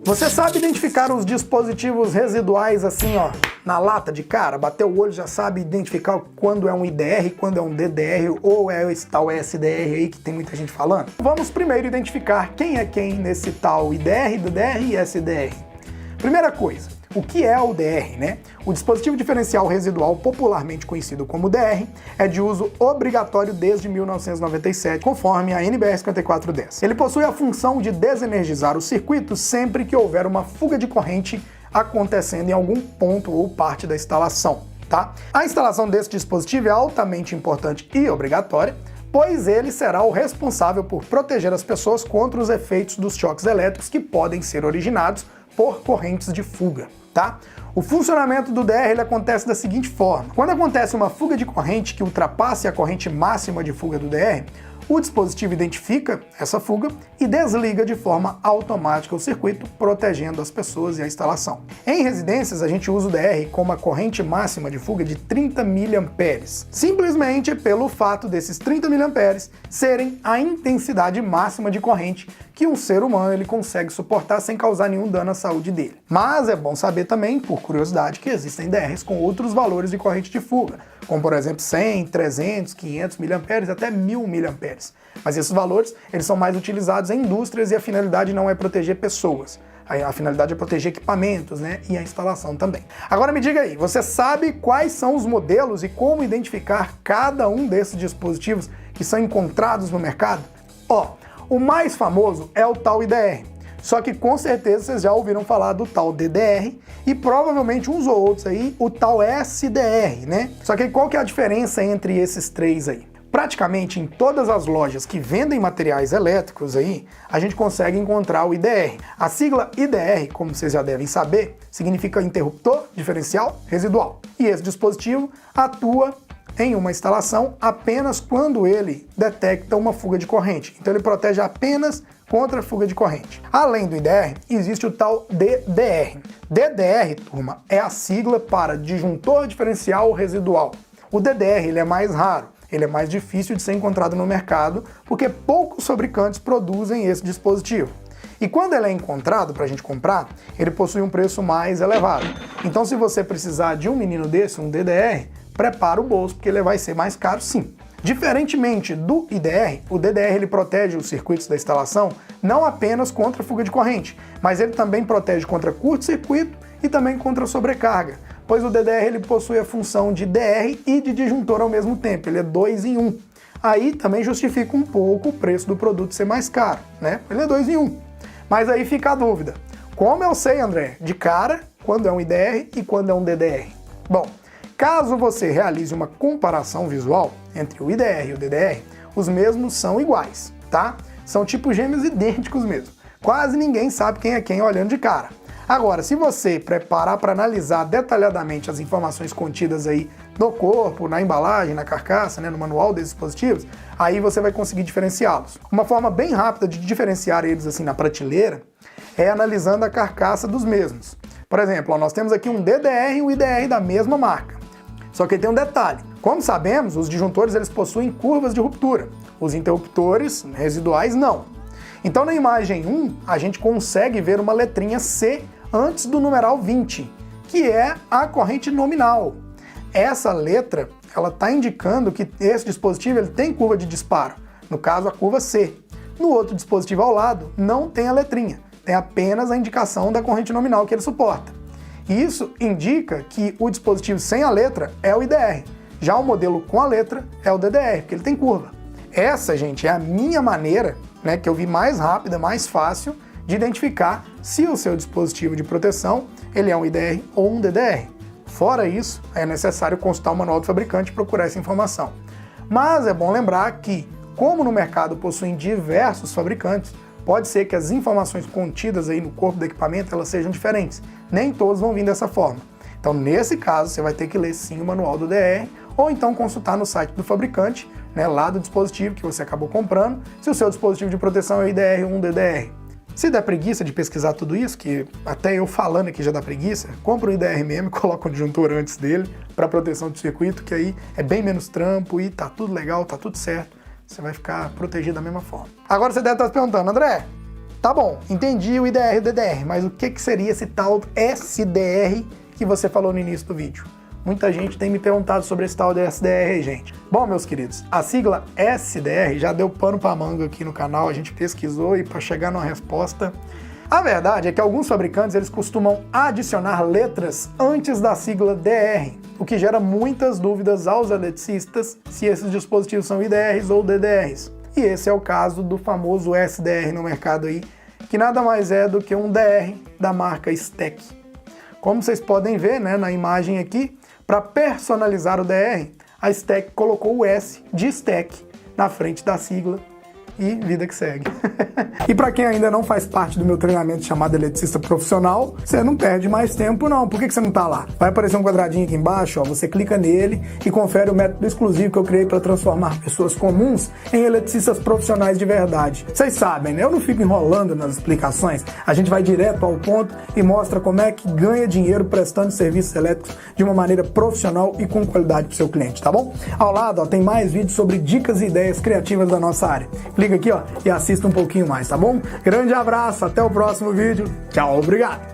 Você sabe identificar os dispositivos residuais assim, ó, na lata de cara? Bateu o olho, já sabe identificar quando é um IDR, quando é um DDR ou é esse tal SDR aí que tem muita gente falando? Vamos primeiro identificar quem é quem nesse tal IDR, DDR e SDR. Primeira coisa, o que é o DR, né? O dispositivo diferencial residual, popularmente conhecido como DR, é de uso obrigatório desde 1997, conforme a NBR 5410. Ele possui a função de desenergizar o circuito sempre que houver uma fuga de corrente acontecendo em algum ponto ou parte da instalação, tá? A instalação desse dispositivo é altamente importante e obrigatória, pois ele será o responsável por proteger as pessoas contra os efeitos dos choques elétricos que podem ser originados por correntes de fuga, tá? O funcionamento do DR ele acontece da seguinte forma: quando acontece uma fuga de corrente que ultrapasse a corrente máxima de fuga do DR, o dispositivo identifica essa fuga e desliga de forma automática o circuito, protegendo as pessoas e a instalação. Em residências, a gente usa o DR com uma corrente máxima de fuga de 30 mA, simplesmente pelo fato desses 30 mA serem a intensidade máxima de corrente que um ser humano ele consegue suportar sem causar nenhum dano à saúde dele. Mas é bom saber também, por curiosidade, que existem DRs com outros valores de corrente de fuga, como por exemplo 100, 300, 500 mA, até 1000 mA. Mas esses valores eles são mais utilizados em indústrias e a finalidade não é proteger pessoas. A finalidade é proteger equipamentos, né? E a instalação também. Agora me diga aí, você sabe quais são os modelos e como identificar cada um desses dispositivos que são encontrados no mercado? Ó, o mais famoso é o tal IDR. Só que com certeza vocês já ouviram falar do tal DDR e provavelmente uns ou outros aí, o tal SDR, né? Só que qual que é a diferença entre esses três aí? Praticamente em todas as lojas que vendem materiais elétricos aí, a gente consegue encontrar o IDR. A sigla IDR, como vocês já devem saber, significa interruptor diferencial residual. E esse dispositivo atua em uma instalação apenas quando ele detecta uma fuga de corrente. Então ele protege apenas contra a fuga de corrente. Além do IDR, existe o tal DDR. DDR, turma, é a sigla para disjuntor diferencial residual. O DDR ele é mais raro. Ele é mais difícil de ser encontrado no mercado porque poucos fabricantes produzem esse dispositivo. E quando ele é encontrado para a gente comprar, ele possui um preço mais elevado. Então se você precisar de um menino desse, um DDR, prepara o bolso porque ele vai ser mais caro sim. Diferentemente do IDR, o DDR ele protege os circuitos da instalação não apenas contra a fuga de corrente, mas ele também protege contra curto-circuito e também contra sobrecarga, pois o DDR ele possui a função de DR e de disjuntor ao mesmo tempo, ele é 2 em 1. Aí também justifica um pouco o preço do produto ser mais caro, né? Ele é 2 em 1. Mas aí fica a dúvida, como eu sei, André, de cara, quando é um IDR e quando é um DDR? Bom, caso você realize uma comparação visual entre o IDR e o DDR, os mesmos são iguais, tá? São tipos gêmeos idênticos mesmo. Quase ninguém sabe quem é quem olhando de cara. Agora, se você preparar para analisar detalhadamente as informações contidas aí no corpo, na embalagem, na carcaça, né, no manual desses dispositivos, aí você vai conseguir diferenciá-los. Uma forma bem rápida de diferenciar eles assim na prateleira é analisando a carcaça dos mesmos. Por exemplo, ó, nós temos aqui um DDR e um IDR da mesma marca. Só que tem um detalhe. Como sabemos, os disjuntores eles possuem curvas de ruptura. Os interruptores residuais não. Então na imagem 1, a gente consegue ver uma letrinha C antes do numeral 20, que é a corrente nominal. Essa letra, ela está indicando que esse dispositivo ele tem curva de disparo, no caso a curva C. No outro dispositivo ao lado, não tem a letrinha, tem apenas a indicação da corrente nominal que ele suporta. Isso indica que o dispositivo sem a letra é o IDR, já o modelo com a letra é o DDR, porque ele tem curva. Essa, gente, é a minha maneira, né, que eu vi mais rápida, mais fácil de identificar se o seu dispositivo de proteção ele é um IDR ou um DDR. Fora isso, é necessário consultar o manual do fabricante e procurar essa informação. Mas é bom lembrar que, como no mercado possuem diversos fabricantes, pode ser que as informações contidas aí no corpo do equipamento elas sejam diferentes. Nem todos vão vir dessa forma. Então, nesse caso, você vai ter que ler sim o manual do DR ou então consultar no site do fabricante, né, lá do dispositivo que você acabou comprando, se o seu dispositivo de proteção é IDR ou um DDR. Se der preguiça de pesquisar tudo isso, que até eu falando aqui já dá preguiça, compra um IDR mesmo e coloca um disjuntor antes dele para proteção do circuito, que aí é bem menos trampo e tá tudo legal, tá tudo certo. Você vai ficar protegido da mesma forma. Agora você deve estar se perguntando, André, Tá bom, entendi o IDR e o DDR, mas o que seria esse tal SDR que você falou no início do vídeo? Muita gente tem me perguntado sobre esse tal de SDR aí, gente. Bom, meus queridos, a sigla SDR já deu pano pra manga aqui no canal, a gente pesquisou e para chegar numa resposta... A verdade é que alguns fabricantes eles costumam adicionar letras antes da sigla DR, o que gera muitas dúvidas aos eletricistas se esses dispositivos são IDRs ou DDRs. E esse é o caso do famoso SDR no mercado aí, que nada mais é do que um DR da marca STEC. Como vocês podem ver, né, na imagem aqui, para personalizar o DR, a STEC colocou o S de STEC na frente da sigla e vida que segue. E para quem ainda não faz parte do meu treinamento chamado Eletricista Profissional, você não perde mais tempo não. Por que você não tá lá? Vai aparecer um quadradinho aqui embaixo, ó, você clica nele e confere o método exclusivo que eu criei para transformar pessoas comuns em eletricistas profissionais de verdade. Vocês sabem, né? Eu não fico enrolando nas explicações, a gente vai direto ao ponto e mostra como é que ganha dinheiro prestando serviços elétricos de uma maneira profissional e com qualidade para o seu cliente, tá bom? Ao lado, ó, tem mais vídeos sobre dicas e ideias criativas da nossa área. Clica aqui, ó, e assista um pouquinho mais, tá bom? Grande abraço, até o próximo vídeo. Tchau, obrigado!